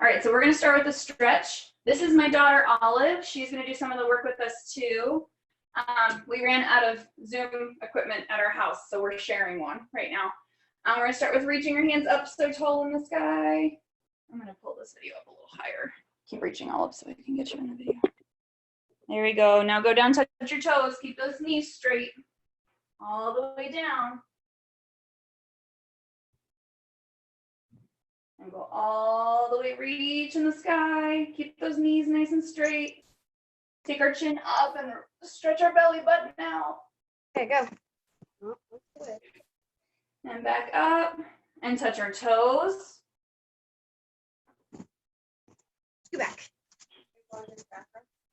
All right, so we're gonna start with a stretch. This is my daughter, Olive. She's gonna do some of the work with us too. We ran out of Zoom equipment at our house, so we're sharing one right now. We're gonna start with reaching your hands up so tall in the sky. I'm gonna pull this video up a little higher. Keep reaching all up so I can get you in the video. There we go. Now go down, touch your toes. Keep those knees straight all the way down. And go all the way, reach in the sky. Keep those knees nice and straight. Take our chin up and stretch our belly button out. Okay, go. And back up and touch our toes. Go back.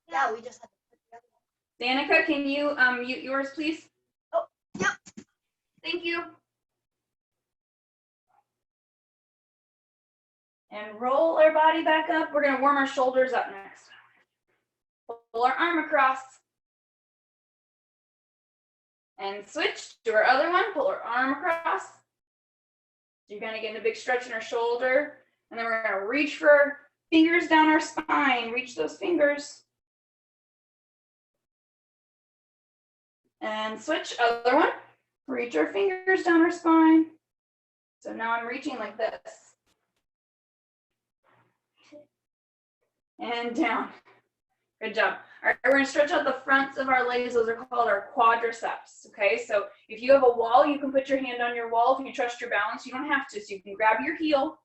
Yeah, we just had to. Danica, can you mute yours, please? Oh, yep. Thank you. And roll our body back up. We're gonna warm our shoulders up next. Pull our arm across. And switch to our other one, pull our arm across. You're gonna get a big stretch in our shoulder. And then we're gonna reach for our fingers down our spine. Reach those fingers. And switch, other one. Reach our fingers down our spine. So now I'm reaching like this. And down. Good job. All right, we're gonna stretch out the fronts of our legs. Those are called our quadriceps, okay? So if you have a wall, you can put your hand on your wall. If you trust your balance, you don't have to. So you can grab your heel.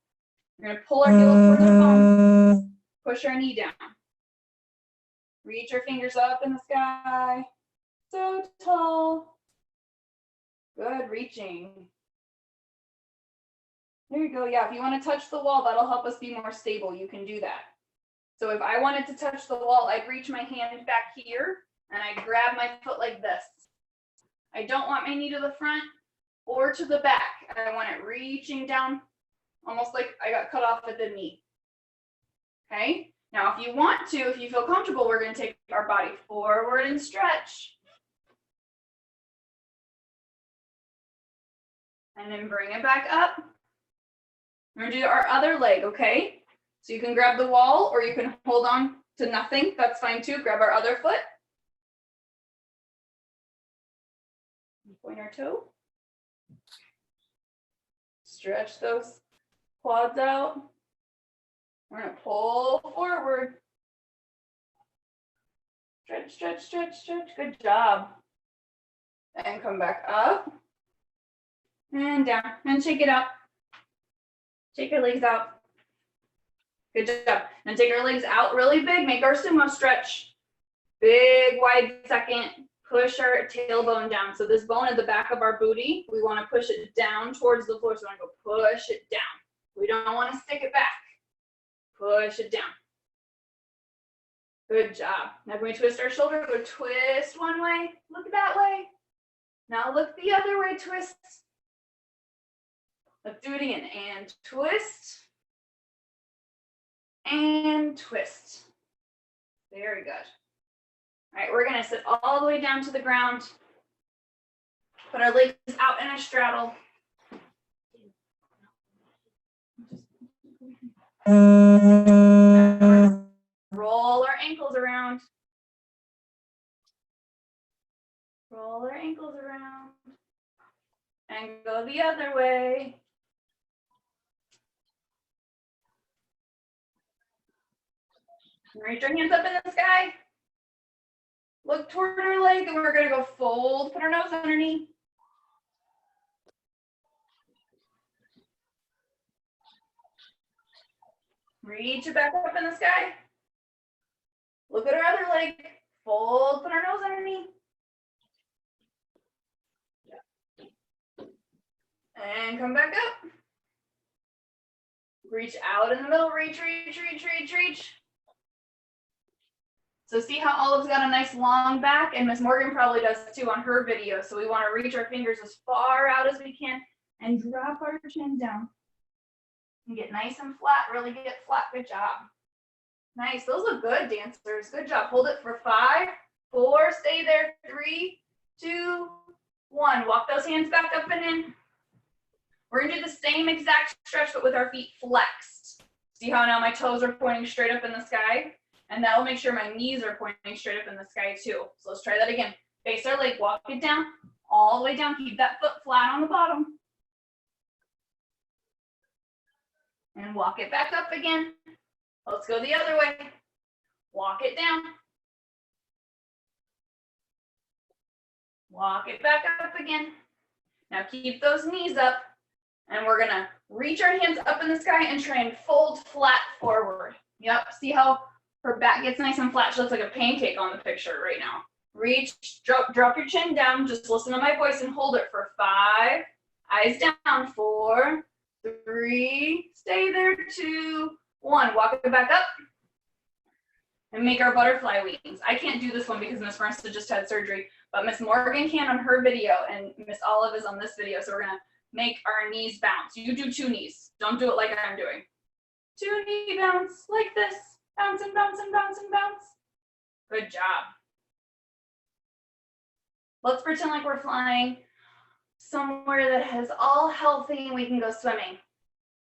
We're gonna pull our heel up towards the bone. Push our knee down. Reach our fingers up in the sky. So tall. Good, reaching. There you go. Yeah, if you want to touch the wall, that'll help us be more stable. You can do that. So if I wanted to touch the wall, I'd reach my hand back here and I'd grab my foot like this. I don't want my knee to the front or to the back. I want it reaching down, almost like I got cut off at the knee. Okay? Now, if you want to, if you feel comfortable, we're going to take our body forward and stretch. And then bring it back up. We're going to do our other leg, okay? So you can grab the wall or you can hold on to nothing. That's fine too. Grab our other foot. Point our toe. Stretch those quads out. We're going to pull forward. Stretch, stretch, stretch, stretch. Good job. And come back up. And down. And shake it out. Shake your legs out. Good job. And take our legs out really big. Make our sumo stretch. Big, wide second. Push our tailbone down. So this bone at the back of our booty, we want to push it down towards the floor. So we want to go push it down. We don't want to stick it back. Push it down. Good job. Now can we twist our shoulder? Go twist one way. Look that way. Now look the other way. Twist. Let's do it again. And twist. And twist. Very good. All right, we're gonna sit all the way down to the ground. Put our legs out in a straddle. Roll our ankles around. Roll our ankles around. And go the other way. Reach our hands up in the sky. Look toward our leg and we're gonna go fold, put our nose underneath. Reach it back up in the sky. Look at our other leg. Fold, put our nose underneath. And come back up. Reach out in the middle, reach, reach, reach, reach, reach. So see how Olive's got a nice long back, and Miss Morgan probably does too on her video. So we want to reach our fingers as far out as we can and drop our chin down. And get nice and flat, really get flat, good job. Nice, those look good, dancers, good job. Hold it for 5, 4, stay there, 3, 2, 1. Walk those hands back up and in. We're gonna do the same exact stretch, but with our feet flexed. See how now my toes are pointing straight up in the sky? And that will make sure my knees are pointing straight up in the sky too. So let's try that again. Face our leg, walk it down, all the way down. Keep that foot flat on the bottom. And walk it back up again. Let's go the other way. Walk it down. Walk it back up again. Now keep those knees up. And we're gonna reach our hands up in the sky and try and fold flat forward. Yep, see how her back gets nice and flat? She looks like a pancake on the picture right now. Reach, drop your chin down. Just listen to my voice and hold it for 5. Eyes down, 4, 3, stay there, 2, 1. Walk it back up. And make our butterfly wings. I can't do this one because Miss Marisa just had surgery, but Miss Morgan can on her video, and Miss Olive is on this video. So we're gonna make our knees bounce. You do 2 knees. Don't do it like I'm doing. 2 knee bounce, like this. Bounce and bounce and bounce and bounce. Good job. Let's pretend like we're flying somewhere that is all healthy and we can go swimming.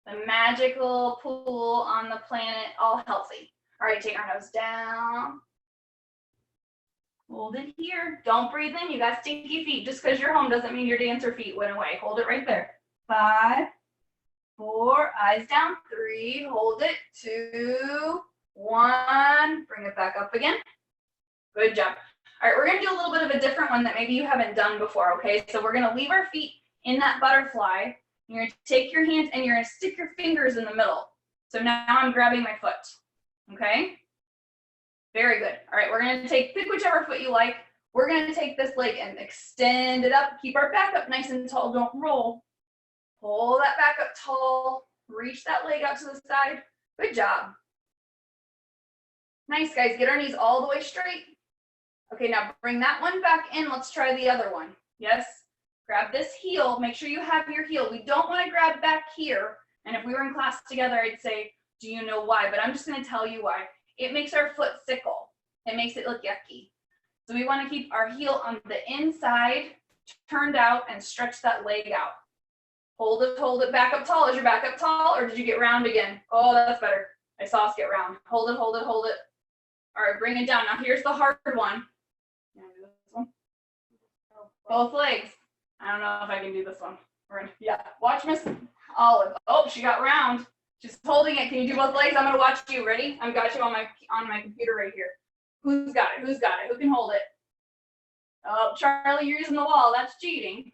The magical pool on the planet, all healthy. All right, take our nose down. Hold it here. Don't breathe in. You got stinky feet. Just because you're home doesn't mean your dancer feet went away. Hold it right there. 5, 4, eyes down. 3, hold it. 2, 1. Bring it back up again. Good job. All right, we're going to do a little bit of a different one that maybe you haven't done before, okay? So we're going to leave our feet in that butterfly. You're going to take your hands and you're going to stick your fingers in the middle. So now I'm grabbing my foot, okay? Very good. All right, we're going to pick whichever foot you like. We're going to take this leg and extend it up. Keep our back up nice and tall. Don't roll. Pull that back up tall. Reach that leg out to the side. Good job. Nice, guys. Get our knees all the way straight. Okay, now bring that one back in. Let's try the other one. Yes? Grab this heel. Make sure you have your heel. We don't want to grab back here. And if we were in class together, I'd say, do you know why? But I'm just going to tell you why. It makes our foot sickle. It makes it look yucky. So we want to keep our heel on the inside, turned out, and stretch that leg out. Hold it back up tall. Is your back up tall, or did you get round again? Oh, that's better. I saw us get round. Hold it, hold it, hold it. All right, bring it down. Now here's the hard one. Can I do this one? Both legs. I don't know if I can do this one. Yeah, watch Miss Olive. Oh, she got round. She's holding it. Can you do both legs? I'm gonna watch you. Ready? I've got you on my computer right here. Who's got it? Who's got it? Who can hold it? Oh, Charlie, you're using the wall. That's cheating.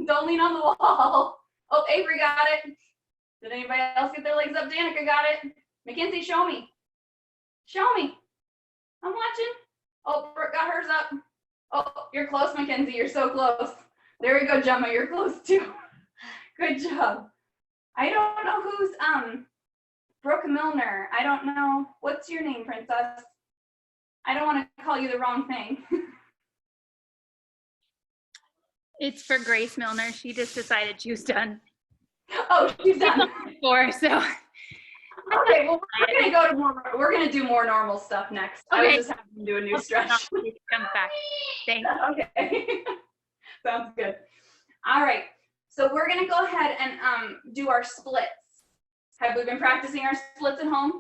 Don't lean on the wall. Oh, Avery got it. Did anybody else get their legs up? Danica got it. Mackenzie, show me. Show me. I'm watching. Oh, Brooke got hers up. Oh, you're close, Mackenzie. You're so close. There we go, Gemma. You're close too. Good job. I don't know who's Brooke Milner. I don't know. What's your name, Princess? I don't want to call you the wrong thing. It's for Grace Milner. She just decided she was done. Oh, she's done. Before, so. Okay, well, we're gonna do more normal stuff next. Okay. I was just having to do a new stretch. Comes back. Thanks. Okay. Sounds good. All right. So we're gonna go ahead and do our splits. Have we been practicing our splits at home?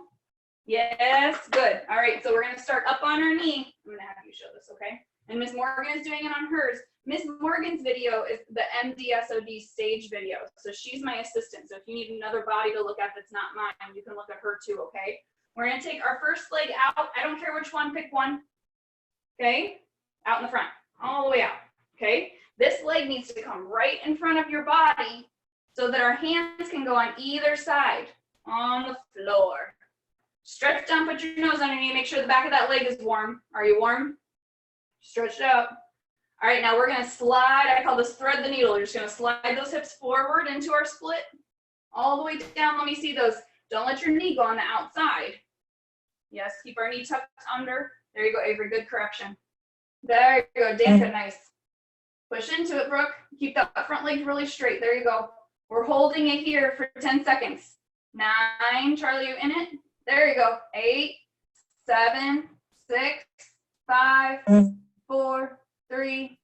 Yes, good. All right, so we're gonna start up on our knee. I'm gonna have you show this, okay? And Miss Morgan is doing it on hers. Miss Morgan's video is the MDSOD stage video. So she's my assistant. So if you need another body to look at that's not mine, you can look at her too, okay? We're gonna take our first leg out. I don't care which one, pick one. Okay? Out in the front, all the way out, okay? This leg needs to come right in front of your body so that our hands can go on either side on the floor. Stretch down, put your nose underneath, make sure the back of that leg is warm. Are you warm? Stretch it out. All right, now we're gonna slide, I call this thread the needle. You're just gonna slide those hips forward into our split, all the way down. Let me see those. Don't let your knee go on the outside. Yes, keep our knee tucked under. There you go, Avery, good correction. There you go, Danica, nice. Push into it, Brooke. Keep that front leg really straight. There you go. We're holding it here for 10 seconds. 9, Charlie, you in it? There you go. 8, 7, 6, 5, 4, 3,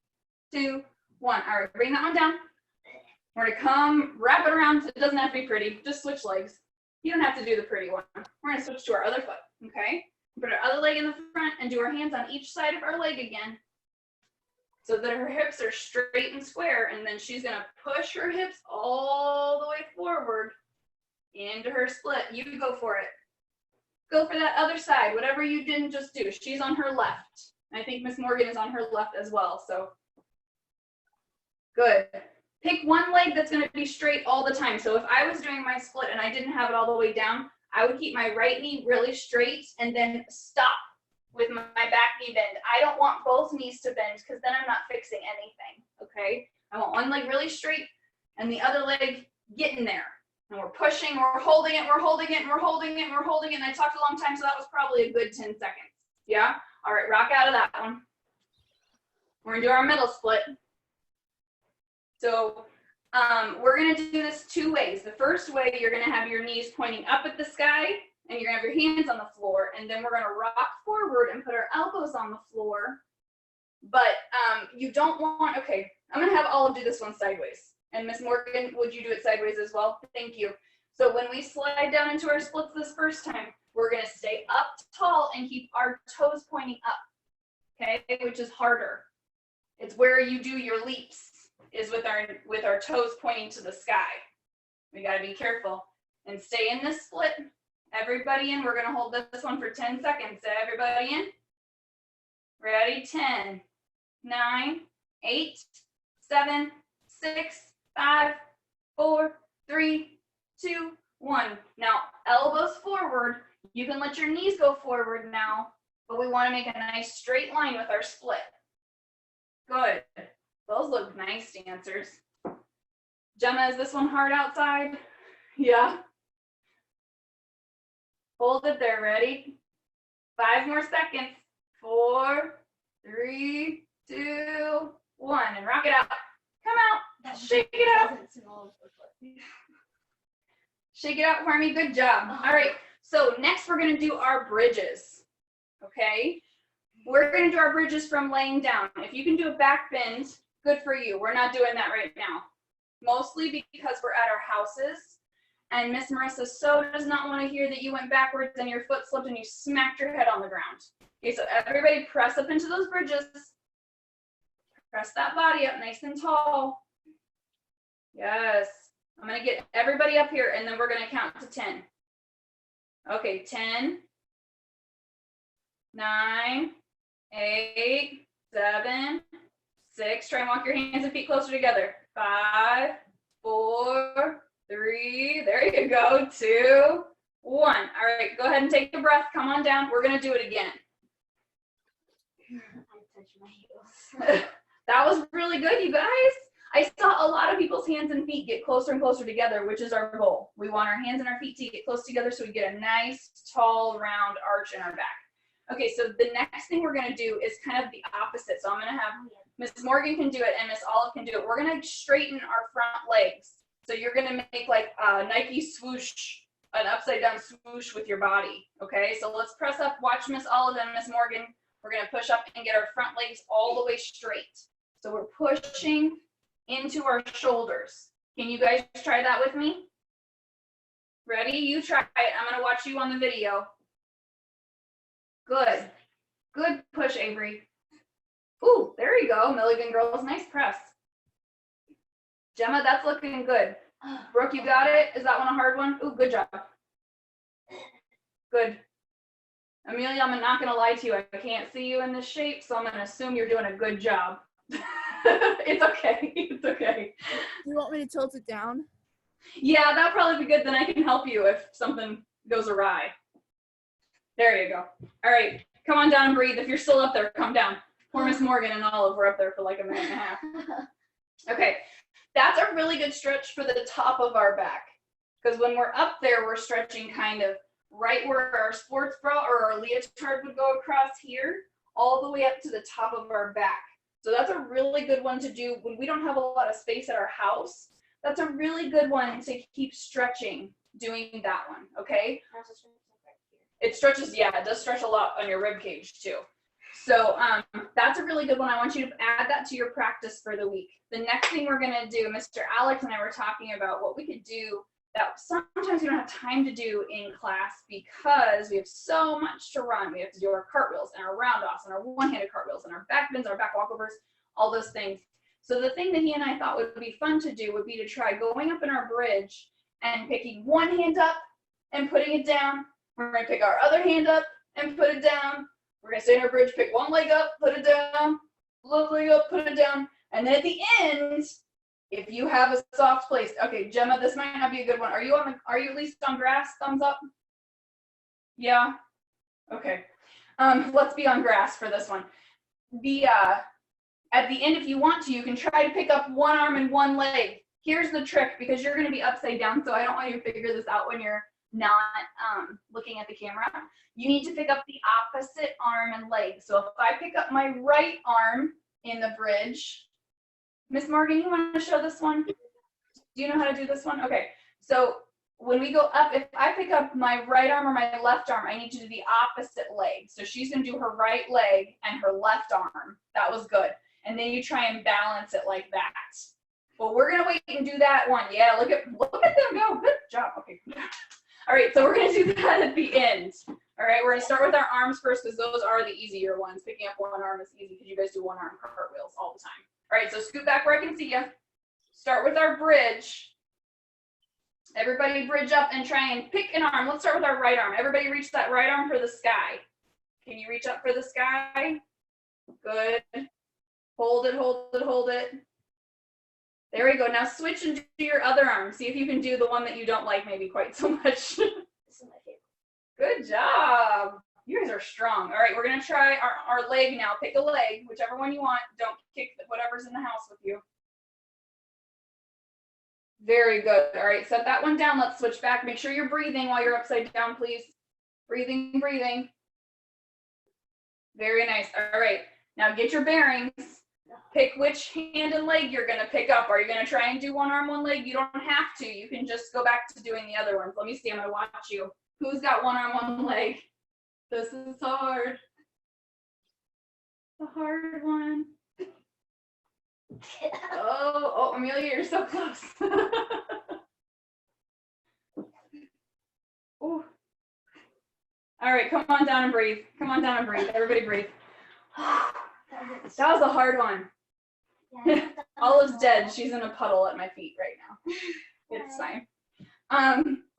2, 1. All right, bring that one down. We're gonna come wrap it around. It doesn't have to be pretty. Just switch legs. You don't have to do the pretty one. We're gonna switch to our other foot, okay? Put our other leg in the front and do our hands on each side of our leg again so that her hips are straight and square, and then she's gonna push her hips all the way forward into her split. You go for it. Go for that other side, whatever you didn't just do. She's on her left. I think Miss Morgan is on her left as well, so good. Pick one leg that's gonna be straight all the time. So if I was doing my split and I didn't have it all the way down, I would keep my right knee really straight and then stop with my back knee bend. I don't want both knees to bend because then I'm not fixing anything, okay? I want one leg really straight and the other leg getting there. And we're pushing, we're holding it, we're holding it, and we're holding it, and we're holding it. And I talked a long time, so that was probably a good 10 seconds. Yeah? All right, rock out of that one. We're gonna do our middle split. So we're gonna do this two ways. The first way, you're gonna have your knees pointing up at the sky, and you're gonna have your hands on the floor, and then we're gonna rock forward and put our elbows on the floor. But you don't want, okay, I'm gonna have Olive do this one sideways. And Miss Morgan, would you do it sideways as well? Thank you. So when we slide down into our splits this first time, we're gonna stay up tall and keep our toes pointing up, okay? Which is harder. It's where you do your leaps, is with our toes pointing to the sky. We gotta be careful and stay in this split. Everybody in, we're gonna hold this one for 10 seconds. So everybody in, ready, 10, 9, 8, 7, 6, 5, 4, 3, 2, 1. Now, elbows forward. You can let your knees go forward now, but we want to make a nice straight line with our split. Good. Those look nice, dancers. Gemma, is this one hard outside? Yeah. Hold it there. Ready? 5 more seconds. 4, 3, 2, 1. And rock it out. Come out. Shake it out. Shake it out for me. Good job. All right. So next we're going to do our bridges. Okay. We're going to do our bridges from laying down. If you can do a back bend, good for you. We're not doing that right now. Mostly because we're at our houses. And Miss Marisa so does not want to hear that you went backwards and your foot slipped and you smacked your head on the ground. Okay, so everybody press up into those bridges. Press that body up nice and tall. Yes. I'm going to get everybody up here and then we're going to count to 10. Okay, 10, 9, 8, 7, 6. Try and walk your hands and feet closer together. 5, 4, 3. There you go. 2, 1. All right, go ahead and take a breath. Come on down. We're going to do it again. I touched my heels. That was really good, you guys. I saw a lot of people's hands and feet get closer and closer together, which is our goal. We want our hands and our feet to get close together so we get a nice, tall, round arch in our back. Okay, so the next thing we're gonna do is kind of the opposite. So I'm gonna have Miss Morgan can do it and Miss Olive can do it. We're gonna straighten our front legs. So you're gonna make like a Nike swoosh, an upside down swoosh with your body, okay? So let's press up, watch Miss Olive and Miss Morgan. We're gonna push up and get our front legs all the way straight. So we're pushing into our shoulders. Can you guys try that with me? Ready? You try it. I'm gonna watch you on the video. Good. Good push, Avery. Ooh, there you go, Milligan girls. Nice press. Gemma, that's looking good. Brooke, you got it? Is that one a hard one? Ooh, good job. Good. Amelia, I'm not gonna lie to you. I can't see you in this shape, so I'm gonna assume you're doing a good job. It's okay. It's okay. Do you want me to tilt it down? Yeah, that'll probably be good. Then I can help you if something goes awry. There you go. All right. Come on down and breathe. If you're still up there, come down. Poor Miss Morgan and Olive were up there for like a minute and a half. Okay. That's a really good stretch for the top of our back. Because when we're up there, we're stretching kind of right where our sports bra or our leotard would go across here, all the way up to the top of our back. So that's a really good one to do when we don't have a lot of space at our house. That's a really good one to keep stretching, doing that one, okay? It stretches, yeah, it does stretch a lot on your rib cage too. So that's a really good one. I want you to add that to your practice for the week. The next thing we're gonna do, Mr. Alex and I were talking about what we could do that sometimes we don't have time to do in class because we have so much to run. We have to do our cartwheels and our round-offs and our one-handed cartwheels and our back bends, our back walkovers, all those things. So the thing that he and I thought would be fun to do would be to try going up in our bridge and picking one hand up and putting it down. We're going to pick our other hand up and put it down. We're going to stay in our bridge, pick one leg up, put it down, left leg up, put it down. And then at the end, if you have a soft place, okay, Gemma, this might not be a good one. Are you at least on grass? Thumbs up? Yeah? Okay. Let's be on grass for this one. At the end, if you want to, you can try to pick up one arm and one leg. Here's the trick, because you're going to be upside down, so I don't want you to figure this out when you're not looking at the camera. You need to pick up the opposite arm and leg. So if I pick up my right arm in the bridge, Miss Morgan, you want to show this one? Do you know how to do this one? Okay, so when we go up, if I pick up my right arm or my left arm, I need to do the opposite leg. So she's going to do her right leg and her left arm. That was good. And then you try and balance it like that. Well, we're going to wait and do that one. Yeah, look at them go. Good job. Okay. All right, so we're going to do that at the end. All right, we're going to start with our arms first because those are the easier ones. Picking up one arm is easy because you guys do one arm cartwheels all the time. All right, so scoot back where I can see you. Start with our bridge. Everybody bridge up and try and pick an arm. Let's start with our right arm. Everybody reach that right arm for the sky. Can you reach up for the sky? Good. Hold it, hold it, hold it. There we go. Now switch and do your other arm. See if you can do the one that you don't like maybe quite so much. This is my favorite. Good job. You guys are strong. All right, we're going to try our leg now. Pick a leg, whichever one you want. Don't kick whatever's in the house with you. Very good. All right, set that one down. Let's switch back. Make sure you're breathing while you're upside down, please. Breathing, breathing. Very nice. All right, now get your bearings. Pick which hand and leg you're going to pick up. Are you going to try and do one arm, one leg? You don't have to. You can just go back to doing the other ones. Let me see. I'm going to watch you. Who's got one arm, one leg? This is hard. The hard one. Oh, Amelia, you're so close. Ooh. All right, come on down and breathe. Come on down and breathe. Everybody breathe. That was a hard one. Yeah, Olive's dead. She's in a puddle at my feet right now. It's fine.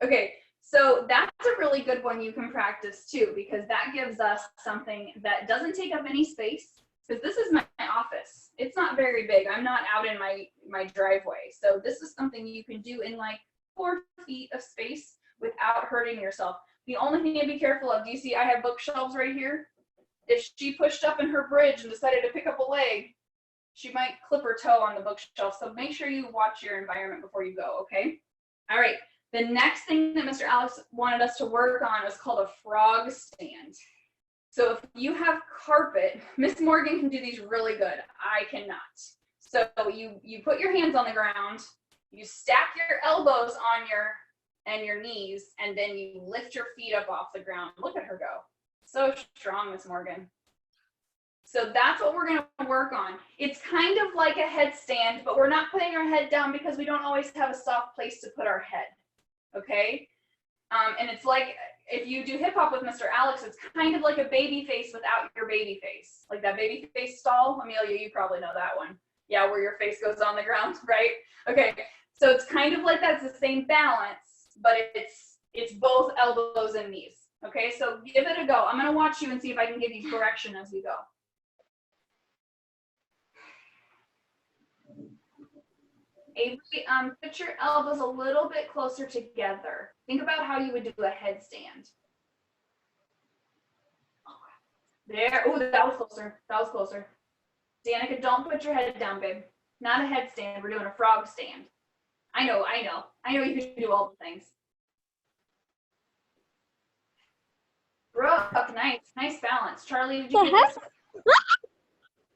Okay, so that's a really good one you can practice too, because that gives us something that doesn't take up any space. Because this is my office. It's not very big. I'm not out in my driveway. So this is something you can do in like 4 feet of space without hurting yourself. The only thing to be careful of, do you see I have bookshelves right here? If she pushed up in her bridge and decided to pick up a leg, she might clip her toe on the bookshelf. So make sure you watch your environment before you go, okay? All right, the next thing that Mr. Alex wanted us to work on was called a frog stand. So if you have carpet, Miss Morgan can do these really good. I cannot. So you put your hands on the ground, you stack your elbows on your knees, and then you lift your feet up off the ground. Look at her go. So strong, Miss Morgan. So that's what we're going to work on. It's kind of like a headstand, but we're not putting our head down because we don't always have a soft place to put our head. Okay? And it's like, if you do hip hop with Mr. Alex, it's kind of like a baby face without your baby face. Like that baby face stall. Amelia, you probably know that one. Yeah, where your face goes on the ground, right? Okay, so it's kind of like that's the same balance, but it's both elbows and knees. Okay, so give it a go. I'm gonna watch you and see if I can give you correction as we go. Avery, put your elbows a little bit closer together. Think about how you would do a headstand. There, oh, that was closer. That was closer. Danica, don't put your head down, babe. Not a headstand, we're doing a frog stand. I know you can do all the things. Brooke, nice balance. Charlie, did you get this?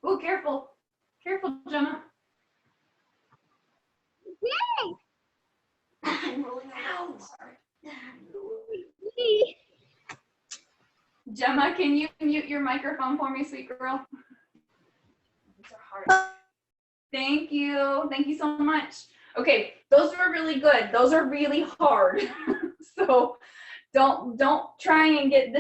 Oh, careful. Careful, Gemma. I'm rolling around. Gemma, can you mute your microphone for me, sweet girl? These are hard. Thank you so much. Okay, those were really good. Those are really hard. So don't try and get,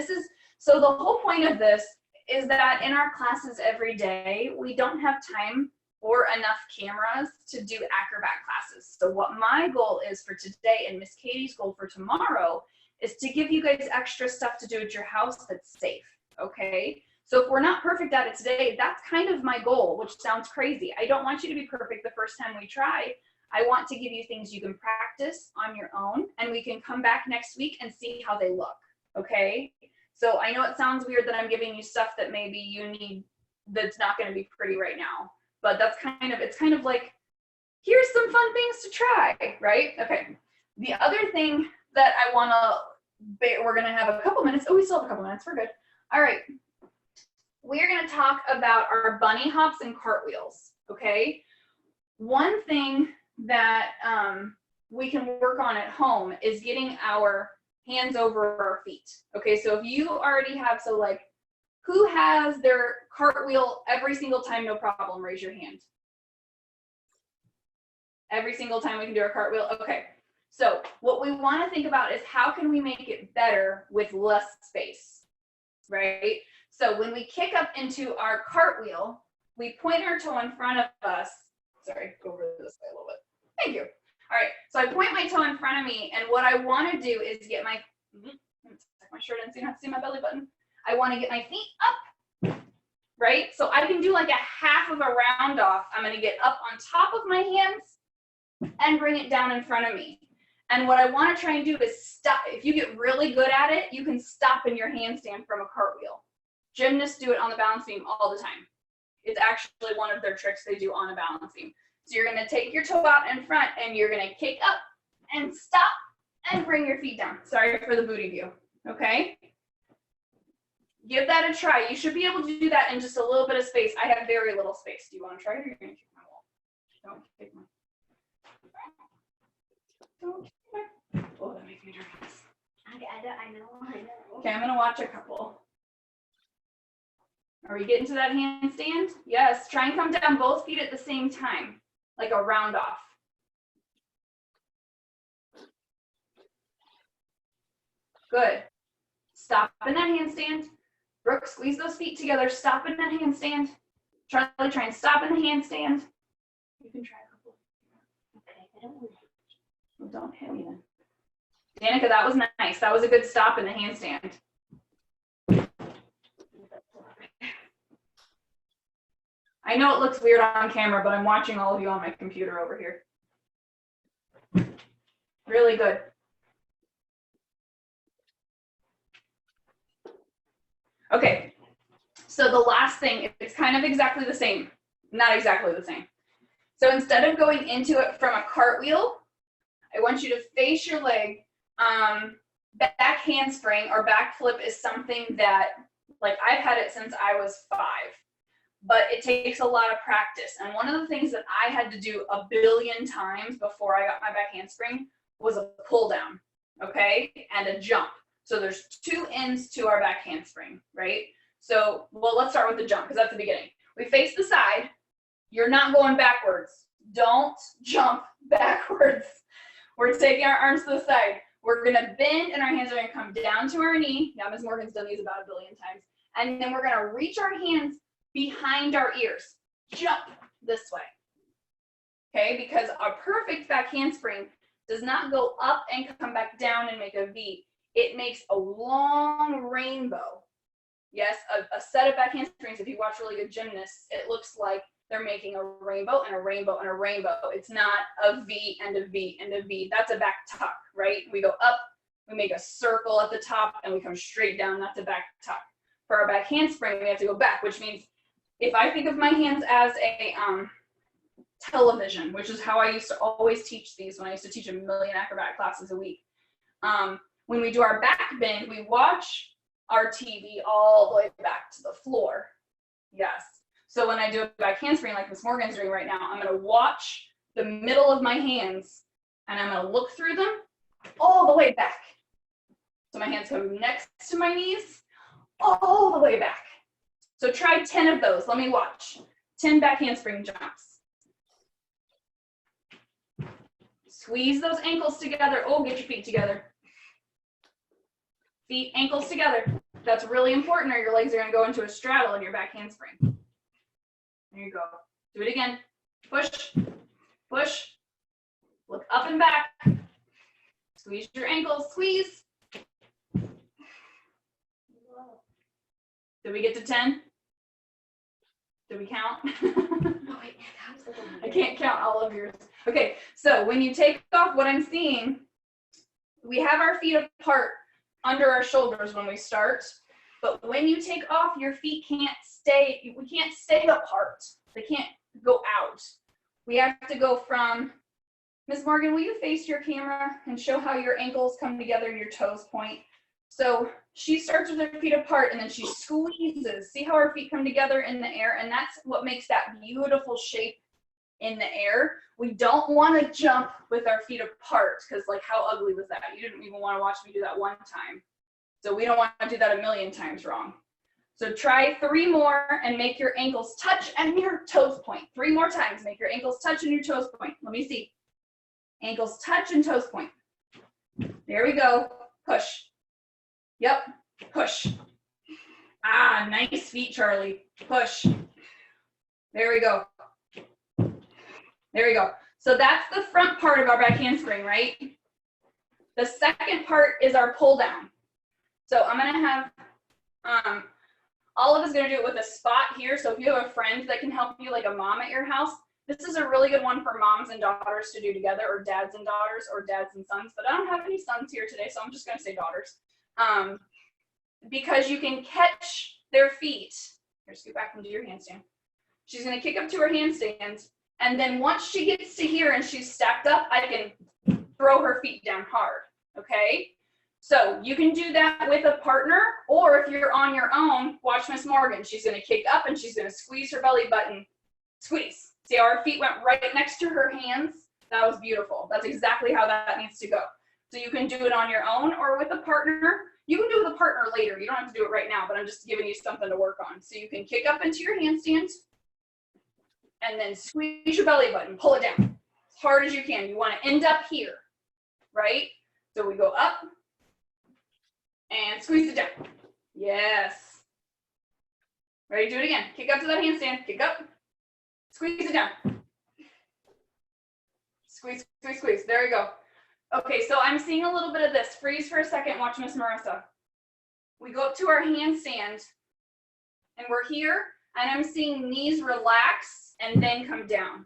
so the whole point of this is that in our classes every day, we don't have time or enough cameras to do Acrobat classes. So what my goal is for today and Miss Katie's goal for tomorrow is to give you guys extra stuff to do at your house that's safe, okay? So if we're not perfect at it today, that's kind of my goal, which sounds crazy. I don't want you to be perfect the first time we try. I want to give you things you can practice on your own, and we can come back next week and see how they look, okay? So I know it sounds weird that I'm giving you stuff that maybe you need that's not going to be pretty right now, but that's it's kind of like, here's some fun things to try, right? Okay. The other thing that we're going to have a couple minutes. Oh, we still have a couple minutes. We're good. All right. We're going to talk about our bunny hops and cartwheels, okay? One thing that we can work on at home is getting our hands over our feet. Okay, so if you already have, so like, who has their cartwheel every single time, no problem, raise your hand. Every single time we can do our cartwheel, okay. So what we wanna think about is how can we make it better with less space, right? So when we kick up into our cartwheel, we point our toe in front of us. Sorry, go over this way a little bit. Thank you. All right, so I point my toe in front of me, and what I want to do is get my shirt in so you don't have to see my belly button. I want to get my feet up, right? So I can do like a half of a round off. I'm going to get up on top of my hands and bring it down in front of me. And what I want to try and do is stop. If you get really good at it, you can stop in your handstand from a cartwheel. Gymnasts do it on the balance beam all the time. It's actually one of their tricks they do on a balance beam. So you're going to take your toe out in front and you're going to kick up and stop and bring your feet down. Sorry for the booty view. Okay? Give that a try. You should be able to do that in just a little bit of space. I have very little space. Do you want to try it or you're going to kick my wall? Don't kick my. Don't kick my. Oh, that makes me nervous. Okay, I know. Okay, I'm going to watch a couple. Are we getting to that handstand? Yes. Try and come down both feet at the same time, like a round off. Good. Stop in that handstand. Brooke, squeeze those feet together. Stop in that handstand. Charlie, try and stop in the handstand. You can try a couple. Okay, I don't want to. Well, don't hit me then. Danica, that was nice. That was a good stop in the handstand. I know it looks weird on camera, but I'm watching all of you on my computer over here. Really good. Okay, so the last thing, it's kind of exactly the same, not exactly the same. So instead of going into it from a cartwheel, I want you to face your leg. Back handspring or back flip is something that, like, I've had it since I was 5. But it takes a lot of practice. And one of the things that I had to do a billion times before I got my back handspring was a pull down, okay, and a jump. So there's 2 ends to our back handspring, right? So, well, let's start with the jump because that's the beginning. We face the side. You're not going backwards. Don't jump backwards. We're taking our arms to the side. We're gonna bend and our hands are gonna come down to our knee. Now, Miss Morgan's done these about a billion times. And then we're gonna reach our hands behind our ears. Jump this way. Okay, because a perfect back handspring does not go up and come back down and make a V. It makes a long rainbow. Yes, a set of back handsprings, if you watch really good gymnasts, it looks like they're making a rainbow and a rainbow and a rainbow. It's not a V and a V and a V. That's a back tuck, right? We go up, we make a circle at the top, and we come straight down. That's a back tuck. For our back handspring, we have to go back, which means if I think of my hands as a television, which is how I used to always teach these when I used to teach a million acrobat classes a week. When we do our back bend, we watch our TV all the way back to the floor. Yes. So when I do a back handspring like Miss Morgan's doing right now, I'm going to watch the middle of my hands and I'm going to look through them all the way back. So my hands come next to my knees, all the way back. So try 10 of those. Let me watch. 10 back handspring jumps. Squeeze those ankles together. Oh, get your feet together. Feet, ankles together. That's really important or your legs are gonna go into a straddle in your back handspring. There you go. Do it again. Push, push. Look up and back. Squeeze your ankles, squeeze. Did we get to 10? Did we count? Oh, wait, that was I can't count all of yours. Okay, so when you take off, what I'm seeing, we have our feet apart under our shoulders when we start, but when you take off, your feet we can't stay apart. They can't go out. We have to go from, Miss Morgan, will you face your camera and show how your ankles come together and your toes point? So she starts with her feet apart and then she squeezes. See how her feet come together in the air? And that's what makes that beautiful shape in the air. We don't want to jump with our feet apart because like how ugly was that? You didn't even want to watch me do that one time. So we don't want to do that a million times wrong. So try 3 more and make your ankles touch and your toes point. 3 more times, make your ankles touch and your toes point. Let me see. Ankles touch and toes point. There we go. Push. Yep. Push. Ah, nice feet, Charlie. Push. There we go. There we go. So that's the front part of our back handspring, right? The second part is our pull down. So I'm gonna have, all of us gonna do it with a spot here. So if you have a friend that can help you, like a mom at your house, this is a really good one for moms and daughters to do together, or dads and daughters, or dads and sons. But I don't have any sons here today, so I'm just gonna say daughters. Because you can catch their feet. Here, scoot back into your handstand. She's gonna kick up to her handstand, and then once she gets to here and she's stacked up, I can throw her feet down hard, okay? So you can do that with a partner, or if you're on your own, watch Miss Morgan. She's gonna kick up and she's gonna squeeze her belly button. Squeeze. See how her feet went right next to her hands? That was beautiful. That's exactly how that needs to go. So you can do it on your own or with a partner. You can do it with a partner later. You don't have to do it right now, but I'm just giving you something to work on. So you can kick up into your handstand and then squeeze your belly button, pull it down as hard as you can. You want to end up here, right? So we go up and squeeze it down. Yes. Ready? Do it again. Kick up to that handstand. Kick up. Squeeze it down. Squeeze, squeeze, squeeze. There we go. Okay, so I'm seeing a little bit of this. Freeze for a second. Watch Miss Marisa. We go up to our handstand, and we're here, and I'm seeing knees relax and then come down.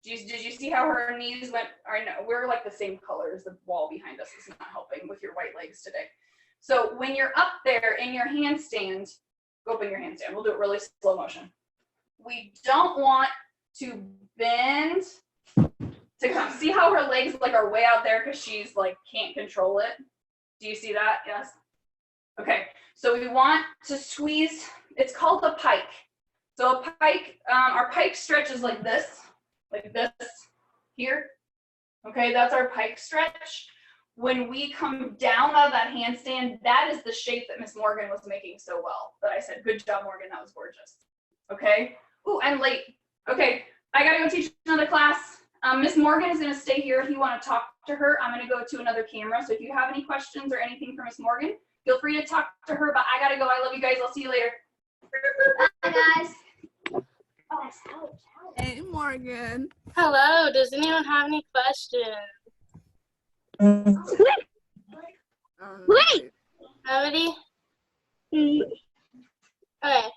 Did you see how her knees went? Or no, we're like the same color as the wall behind us. Is not helping with your white legs today. So when you're up there in your handstand, go up in your handstand. We'll do it really slow motion. We don't want to bend to come. See how her legs like are way out there because she's like can't control it. Do you see that? Yes. Okay. So we want to squeeze. It's called a pike. So a pike, our pike stretch is like this here. Okay, that's our pike stretch. When we come down out of that handstand, that is the shape that Miss Morgan was making so well. That I said, good job, Morgan. That was gorgeous. Okay. Ooh, I'm late. Okay, I gotta go teach another class. Miss Morgan is gonna stay here if you wanna talk to her. I'm gonna go to another camera. So if you have any questions or anything for Miss Morgan, feel free to talk to her, but I gotta go. I love you guys. I'll see you later. Bye, guys. Oh, ouch, ouch. Hey, Morgan. Hello, does anyone have any questions? Wait. Nobody? Okay.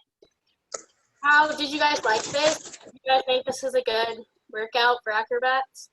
How did you guys like this? Do you guys think this is a good workout for acrobats?